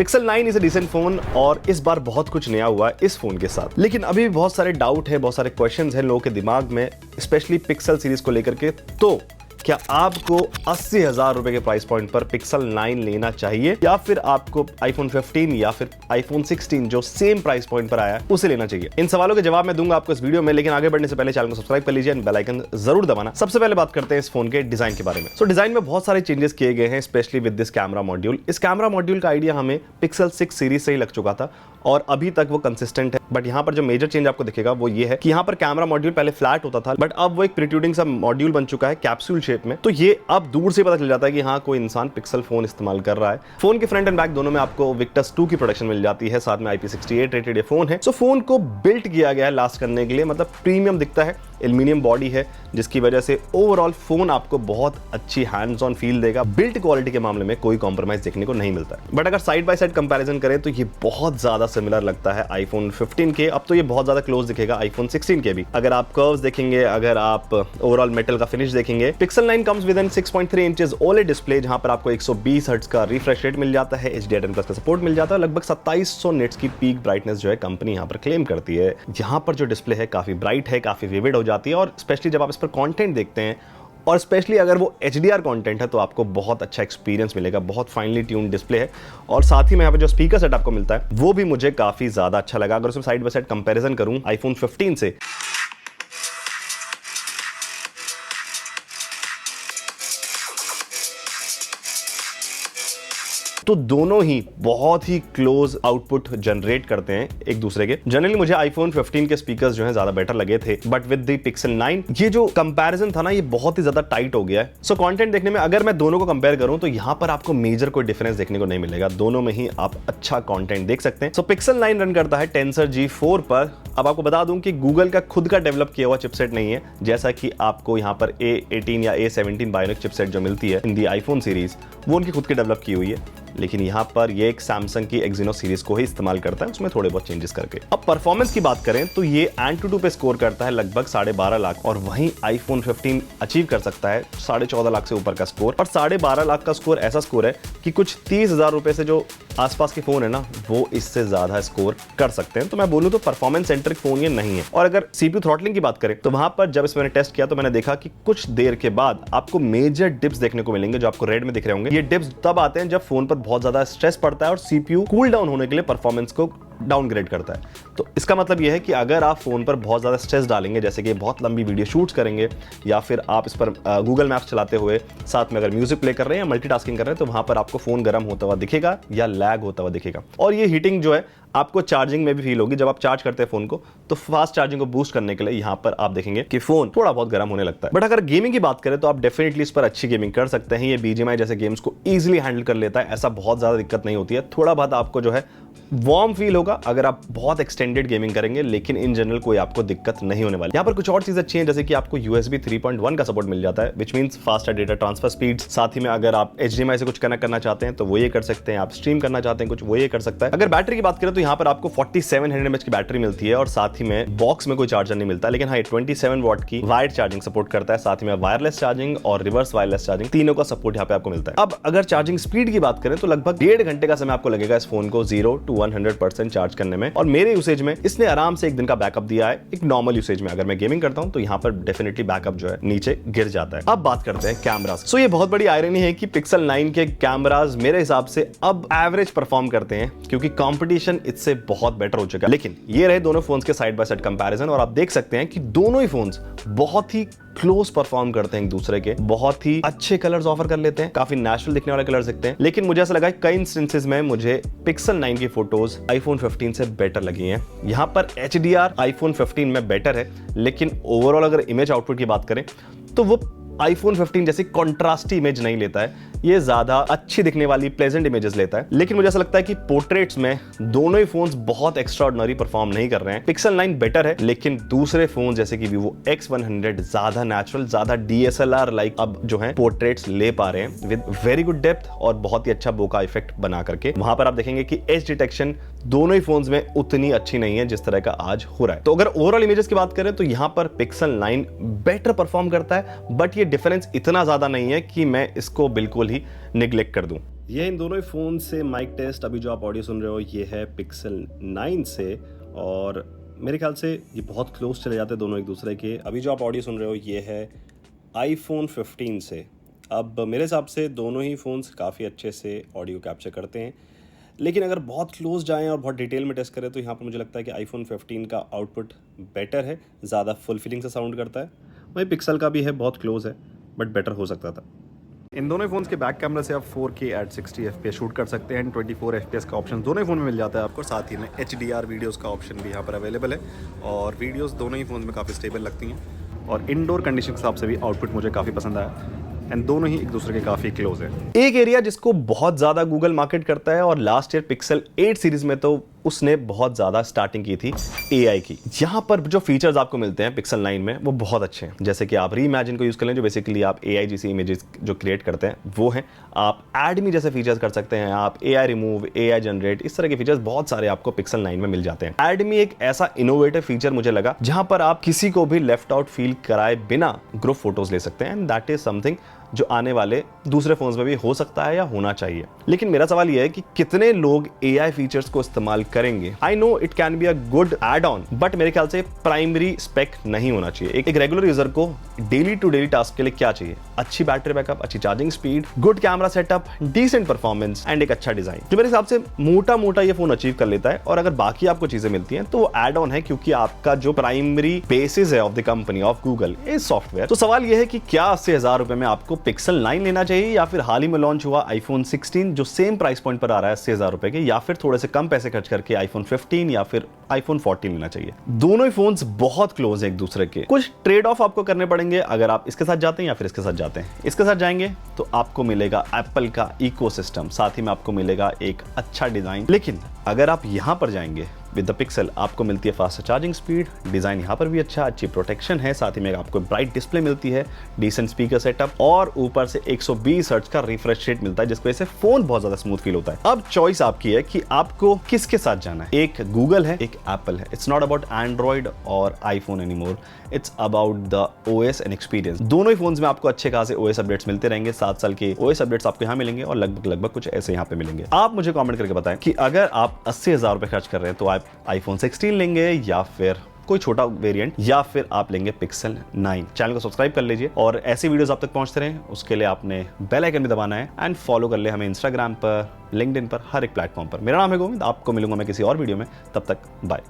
Pixel 9 is a decent phone और इस बार बहुत कुछ नया हुआ है इस फोन के साथ, लेकिन अभी भी बहुत सारे डाउट है, बहुत सारे क्वेश्चंस हैं लोगों के दिमाग में, स्पेशली पिक्सल सीरीज को लेकर के। तो क्या आपको 80,000 रुपए के प्राइस पॉइंट पर पिक्सल 9 लेना चाहिए या फिर आपको आईफोन 15 या फिर आईफोन 16 जो सेम प्राइस पॉइंट पर आया है उसे लेना चाहिए? इन सवालों के जवाब मैं दूंगा आपको इस वीडियो में, लेकिन आगे बढ़ने से पहले चैनल को सब्सक्राइब कर लीजिए, बेल आइकन जरूर दबाना। सबसे पहले बात करते हैं इस फोन के डिजाइन के बारे में। तो डिजाइन में बहुत सारे चेंजेस किए गए हैं, specially with this camera module. इस कैमरा मॉड्यूल का आइडिया हमें पिक्सल 6 सीरीज से ही लग चुका था और अभी तक वो कंसिस्टेंट है, बट यहाँ पर जो मेजर चेंज आपको दिखेगा वो ये है कि यहाँ पर कैमरा मॉड्यूल पहले फ्लैट होता था, बट अब वो एक प्रोट्रूडिंग सा मॉड्यूल बन चुका है कैप्सूल शेप में। तो ये अब दूर से पता चल जाता है कि हाँ कोई इंसान पिक्सल फोन इस्तेमाल कर रहा है। फोन के फ्रंट एंड बैक दोनों में आपको विक्टस 2 की प्रोटेक्शन मिल जाती है, साथ में IP68 रेटेड ये फोन है। सो फोन को बिल्ट किया गया है लास्ट करने के लिए, मतलब प्रीमियम दिखता है, एल्यूमिनियम बॉडी है जिसकी वजह से ओवरऑल फोन आपको बहुत अच्छी हैंड्स ऑन फील देगा। बिल्ट क्वालिटी के मामले में कोई कॉम्प्रोमाइज देखने को नहीं मिलता है, बट अगर साइड बाय साइड कंपैरिजन करें तो ये बहुत ज्यादा सिमिलर लगता है आईफोन 15 के। अब तो ये बहुत ज्यादा क्लोज दिखेगा आईफोन 16 के भी। अगर आप कर्व्स देखेंगे, अगर आप ओवरऑल मेटल का फिनिश देखेंगे, Pixel 9 comes with an 6.3 inches OLED display, जहां पर आपको 120 हर्ट्ज का रिफ्रेश रेट मिल जाता है, HDR10+ का सपोर्ट मिल जाता है, लगभग 2700 निट्स की पीक ब्राइटनेस जो है कंपनी यहां पर क्लेम करती है। यहां पर जो डिस्प्ले है काफी ब्राइट है, काफी विविड हो जाती है, और स्पेशली जब आप इस पर कंटेंट देखते हैं और स्पेशली अगर वो HDR कंटेंट है तो आपको बहुत अच्छा एक्सपीरियंस मिलेगा। बहुत फाइनली ट्यून्ड डिस्प्ले है, और साथ ही में यहाँ पे जो स्पीकर सेट आपको मिलता है वो भी मुझे काफी ज्यादा अच्छा लगा। अगर उसमें साइड बाय साइड कंपैरिजन करूं आईफोन 15 से, तो दोनों ही बहुत ही क्लोज आउटपुट जनरेट करते हैं एक दूसरे के। जनरली मुझे आईफोन 15 के स्पीकर्स जो हैं ज्यादा बेटर लगे थे, बट विद द पिक्सल 9 ये जो कंपैरिजन था ना ये बहुत ही ज्यादा टाइट हो गया है। सो कंटेंट देखने में अगर मैं दोनों को कंपेयर करूं तो यहां पर आपको मेजर कोई डिफरेंस देखने को नहीं मिलेगा, दोनों में ही आप अच्छा कंटेंट देख सकते हैं। सो पिक्सल 9 रन करता है टेंसर G4 पर। अब आपको बता दूं कि गूगल का खुद का डेवलप किया हुआ चिपसेट नहीं है, जैसा कि आपको यहां पर A18 या A17 बायोनिक चिपसेट जो मिलती है इन दी आईफोन सीरीज, वो उनकी खुद की डेवलप की हुई है। लेकिन यहाँ पर ये एक सैमसंग की एक्सिनो सीरीज को ही इस्तेमाल करता है, उसमें थोड़े बहुत चेंजेस करके। अब परफॉर्मेंस की बात करें तो ये AnTuTu पे स्कोर करता है लगभग 12.5 लाख, और वहीं आईफोन 15 अचीव कर सकता है 14.5 लाख से ऊपर का स्कोर। और 12.5 लाख का स्कोर ऐसा स्कोर है कि कुछ 30,000 रुपए से जो आसपास के फोन है ना वो इससे ज्यादा स्कोर कर सकते हैं। तो मैं बोलूं तो परफॉर्मेंस सेंट्रिक फोन ये नहीं है। और अगर CPU थ्रॉटलिंग की बात करें तो वहां पर जब इसमें टेस्ट किया तो मैंने देखा कि कुछ देर के बाद आपको मेजर डिप्स देखने को मिलेंगे, जो आपको रेड में दिख रहे होंगे। ये डिप्स तब आते हैं जब फोन पर बहुत ज्यादा स्ट्रेस पड़ता है और CPU कूल डाउन होने के लिए परफॉर्मेंस को डाउनग्रेड करता है। तो इसका मतलब यह है कि अगर आप फोन पर बहुत ज्यादा स्ट्रेस डालेंगे, जैसे कि बहुत लंबी वीडियो शूट्स करेंगे या फिर आप इस पर गूगल मैप्स चलाते हुए साथ में अगर म्यूजिक प्ले कर रहे हैं या मल्टीटास्किंग कर रहे हैं, तो वहां पर आपको फोन गर्म होता हुआ दिखेगा या लैग होता हुआ दिखेगा। और ये हीटिंग जो है आपको चार्जिंग में भी फील होगी। जब आप चार्ज करते हैं फोन को तो फास्ट चार्जिंग को बूस्ट करने के लिए यहां पर आप देखेंगे कि फोन थोड़ा बहुत गर्म होने लगता है। बट अगर गेमिंग की बात करें तो आप डेफिनेटली इस पर अच्छी गेमिंग कर सकते हैं। ये BGMI जैसे गेम्स को इजीली हैंडल कर लेता है, ऐसा बहुत ज्यादा दिक्कत नहीं होती है। थोड़ा बहुत आपको जो है वार्म फील होगा अगर आप बहुत एक्सटेंडेड गेमिंग करेंगे, लेकिन इन जनरल कोई आपको दिक्कत नहीं होने वाली। यहाँ पर कुछ और चीजें अच्छी हैं, जैसे कि आपको USB 3.1 का सपोर्ट मिल जाता है, which means faster data transfer speeds. साथ ही में अगर आप HDMI से कुछ कनेक्ट करना चाहते हैं तो वो ये कर सकते हैं, आप स्ट्रीम करना चाहते हैं कुछ वो ये कर सकता है। अगर बैटरी की बात करें तो यहाँ पर आपको 4700 mAh की बैटरी मिलती है, और साथ ही में बॉक्स में कोई चार्जर नहीं मिलता, लेकिन हाँ 27 वॉट की वायर्ड चार्जिंग सपोर्ट करता है। साथ ही में वायरलेस चार्जिंग और रिवर्स वायरलेस चार्जिंग तीनों का सपोर्ट यहाँ पे आपको मिलता है। अब अगर चार्जिंग स्पीड की बात करें तो लगभग 1.5 घंटे का समय आपको लगेगा इस फोन को 0 to 100% चार्ज करने में, और मेरे यूसेज में इसने आराम से 1 दिन का बैकअप दिया है। एक नॉर्मल यूसेज में अगर मैं गेमिंग करता हूं तो यहां पर डेफिनेटली बैकअप जो है नीचे गिर जाता है। अब बात करते हैं कैमरास। सो ये बहुत बड़ी आयरनी है कि पिक्सल 9 के कैमरास मेरे हिसाब से अब एवरेज परफॉर्म करते हैं, क्योंकि कंपटीशन इससे बहुत बेटर हो चुका है। लेकिन ये रहे दोनों फोन्स के साइड बाय साइड कंपैरिजन, और आप देख सकते हैं कि दोनों ही फोन्स बहुत ही क्लोज परफॉर्म करते हैं एक दूसरे के, बहुत ही अच्छे कलर्स ऑफर कर लेते हैं, काफी नेचुरल दिखने वाले कलर्स दिखते हैं। लेकिन मुझे ऐसा लगा कई इंस्टेंसेस में मुझे पिक्सल 9 की फोटोज आईफोन 15 से बेटर लगी हैं। यहां पर HDR आईफोन 15 में बेटर है, लेकिन ओवरऑल अगर इमेज आउटपुट की बात करें तो वो आईफोन 15 जैसी कॉन्ट्रास्टी इमेज नहीं लेता है, ये ज्यादा अच्छी दिखने वाली प्लेजेंट इमेजेस लेता है। लेकिन मुझे ऐसा लगता है कि पोर्ट्रेट्स में दोनों ही फोन्स बहुत एक्स्ट्राऑर्डिनरी परफॉर्म नहीं कर रहे हैं। पिक्सल 9 बेटर है, लेकिन दूसरे फोन जैसे कि Vivo X100 ज्यादा नेचुरल, ज्यादा DSLR लाइक अब जो है पोर्ट्रेट्स ले पा रहे हैं विद वेरी गुड डेप्थ और बहुत ही अच्छा बोका इफेक्ट बना करके। वहां पर आप देखेंगे कि एज डिटेक्शन दोनों ही फोन्स में उतनी अच्छी नहीं है जिस तरह का आज हो रहा है। तो अगर ओवरऑल इमेजेस की बात करें तो यहां पर पिक्सल 9 बेटर परफॉर्म करता है, बट ये डिफरेंस इतना ज्यादा नहीं है कि मैं इसको बिल्कुल ही निगलेक्ट कर दूं। ये इन दोनों ही फ़ोन से माइक टेस्ट। अभी जो आप ऑडियो सुन रहे हो ये है पिक्सल 9 से, और मेरे ख्याल से ये बहुत क्लोज चले जाते हैं दोनों एक दूसरे के। अभी जो आप ऑडियो सुन रहे हो ये है आईफोन 15 से। अब मेरे हिसाब से दोनों ही फ़ोन्स काफ़ी अच्छे से ऑडियो कैप्चर करते हैं, लेकिन अगर बहुत क्लोज जाएं और बहुत डिटेल में टेस्ट करें तो यहाँ पर मुझे लगता है कि आईफोन 15 का आउटपुट बेटर है, ज़्यादा फुलफिलिंग से साउंड करता है। वही पिक्सल का भी है, बहुत क्लोज है बट बेटर हो सकता था। इन दोनों फ़ोन्स के बैक कैमरा से आप 4K at 60 FPS शूट कर सकते हैं। 24 FPS का ऑप्शन दोनों ही फ़ोन में मिल जाता है आपको। साथ ही में HDR वीडियोस का ऑप्शन भी यहाँ पर अवेलेबल है, और वीडियोस दोनों ही फ़ोन्स में काफ़ी स्टेबल लगती हैं। और इंडोर कंडीशन के हिसाब से भी आउटपुट मुझे काफ़ी पसंद आया, एंड दोनों ही एक दूसरे के काफ़ी क्लोज है। एक एरिया जिसको बहुत ज़्यादा गूगल मार्केट करता है, और लास्ट ईयर पिक्सल 8 सीरीज में तो उसने बहुत ज़्यादा स्टार्टिंग की थी AI की। यहाँ पर जो फीचर्स आपको मिलते हैं पिक्सल 9 में वो बहुत अच्छे हैं। जैसे कि आप रीइमेजिन को यूज़ कर लें, जो बेसिकली आप AI जैसी इमेजेस जो क्रिएट करते हैं वो हैं। आप एड मी जैसे फीचर्स कर सकते हैं, आप AI रिमूव, AI जनरेट, इस तरह के फीचर्स बहुत सारे आपको पिक्सल 9 में मिल जाते हैं। एड मी एक ऐसा इनोवेटिव फीचर मुझे लगा जहाँ पर आप किसी को भी लेफ्ट आउट फील कराए बिना ग्रुप फोटोज ले सकते हैं, एंड दैट इज समथिंग जो आने वाले दूसरे फोन्स में भी हो सकता है या होना चाहिए। लेकिन मेरा सवाल यह है कि कितने लोग AI फीचर्स को इस्तेमाल करेंगे। I know it can be a good add on, but मेरे ख्याल से प्राइमरी स्पेक नहीं होना चाहिए। एक रेगुलर यूजर को डेली टू डेली टास्क के लिए क्या चाहिए? अच्छी बैटरी बैकअप, अच्छी charging speed, good camera setup, decent performance and एक अच्छा डिजाइन, जो मेरे हिसाब से मोटा मोटा ये फोन अचीव कर लेता है। और अगर बाकी आपको चीजें मिलती हैं तो वो एड ऑन है, क्योंकि आपका जो प्राइमरी बेसिस है of the company of Google is software. तो सवाल यह है कि क्या 80,000 रुपए में आपको पिक्सल 9 लेना चाहिए, या फिर हाल ही में लॉन्च हुआ आईफोन 16 जो सेम प्राइस पॉइंट पर आ रहा है 80,000 रुपए के, या फिर थोड़े से कम पैसे खर्च करके आईफोन 15 या फिर आईफोन 14 लेना चाहिए। दोनों ही फोन्स बहुत क्लोज है एक दूसरे के। कुछ ट्रेड ऑफ आपको करने पड़ेंगे अगर आप इसके साथ जाते हैं या फिर इसके साथ जाते हैं। इसके साथ जाएंगे तो आपको मिलेगा एप्पल का इकोसिस्टम, साथ ही में आपको मिलेगा एक अच्छा डिजाइन। लेकिन अगर आप यहां पर जाएंगे विद द पिक्सल, आपको मिलती है फास्ट चार्जिंग स्पीड, डिजाइन यहाँ पर भी अच्छा, अच्छी प्रोटेक्शन है, साथ ही में आपको ब्राइट डिस्प्ले मिलती है, डिसेंट स्पीकर सेटअप, और ऊपर से 120 हर्ट्ज का रिफ्रेश रेट मिलता है, जिसकी वजह से फोन बहुत ज्यादा स्मूथ फील होता है। अब चॉइस आपकी है कि आपको किसके साथ जाना है। एक गूगल है, एक एप्पल है। इट्स नॉट अबाउट एंड्रॉइड और iPhone anymore, it's about the OS and experience. दोनों ही फोन्स में आपको अच्छे खासे OS अपडेट्स मिलते रहेंगे। 7 साल के OS अपडेट्स आपको यहाँ मिलेंगे, और लगभग कुछ ऐसे यहाँ पे मिलेंगे। आप मुझे कमेंट करके बताएं कि अगर आप 80,000 रुपए खर्च कर रहे हैं तो आप आईफोन 16 लेंगे, या फिर कोई छोटा वेरिएंट, या फिर आप लेंगे पिक्सल 9। चैनल को सब्सक्राइब कर लीजिए, और ऐसी वीडियोस आप तक पहुंचते रहें उसके लिए आपने बेल आइकन भी दबाना है, एंड फॉलो कर ले हमें इंस्टाग्राम पर, लिंक्डइन पर, हर एक प्लेटफॉर्म पर। मेरा नाम है गोविंद, आपको मिलूंगा मैं किसी और वीडियो में। तब तक बाय।